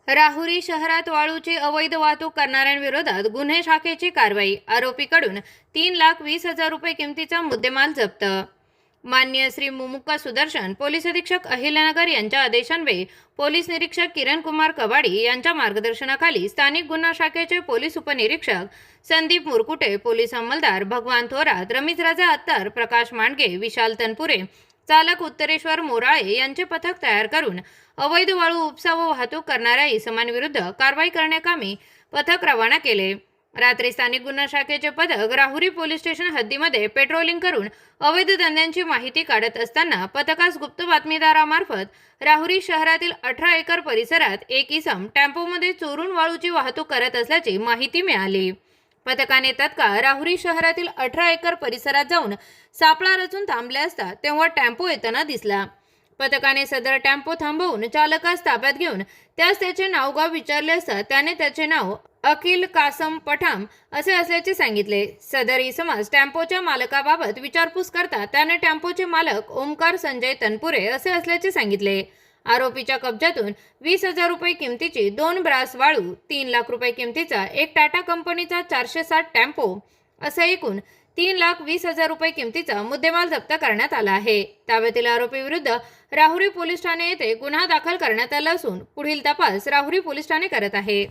राहुरी शहरात वाळूची अवैध वाहतूक करणाऱ्यांविरोधात गुन्हे शाखेची कारवाई। आरोपीकडून 3,20,000 रुपये किमतीचा मुद्देमाल जप्त। माननीय श्री मुमुक्का सुदर्शन पोलीस अधीक्षक अहिल्यानगर यांच्या आदेशान्वये पोलीस निरीक्षक किरण कुमार कबाडी यांच्या मार्गदर्शनाखाली स्थानिक गुन्हा शाखेचे पोलीस उपनिरीक्षक संदीप मुरकुटे, पोलीस अंमलदार भगवान थोरात, रमेशराजा अत्तार, प्रकाश मांडगे, विशाल तनपुरे, चालक उत्तरेश्वर मोराळे यांचे पथक तयार करून अवैध वाळू उपसा व वाहतूक करणाऱ्या इसमांविरुद्ध कारवाई करण्याकामी पथक रवाना केले। रात्री स्थानिक गुन्हा शाखेचे पथक राहुरी पोलीस स्टेशन हद्दीमध्ये पेट्रोलिंग करून अवैध धंद्यांची माहिती काढत असताना पथकास गुप्त बातमीदारामार्फत राहुरी शहरातील 18 एकर परिसरात एक इसम टेम्पोमध्ये चोरून वाळूची वाहतूक करत असल्याची माहिती मिळाली। पथकाने तत्काळ राहुरी शहरातील 18 एकर परिसरात जाऊन सापळा रचून थांबले असता तेव्हा टेम्पो येताना दिसला। पथकाने सदर टेम्पो थांबवून चालकास ताब्यात घेऊन त्यास त्याचे नावगाव विचारले असता त्याने त्याचे नाव अखिल कासम पठाम असे असल्याचे सांगितले। सदर इसमास टेम्पोच्या मालकाबाबत विचारपूस करता त्याने टेम्पोचे मालक ओमकार संजय तनपुरे असे असल्याचे सांगितले। आरोपीच्या कब्जातून 20,000 रुपये किमतीची 2 ब्रास वाळू, 3 लाख रुपये किमतीचा एक टाटा कंपनीचा 460 टेम्पो असा एकूण 3,20,000 रुपये किमतीचा मुद्देमाल जप्त करण्यात आला आहे। ताब्यातील आरोपी विरुद्ध राहुरी पोलीस ठाणे येथे गुन्हा दाखल करण्यात आला असून पुढील तपास राहुरी पोलीस ठाणे करत आहे।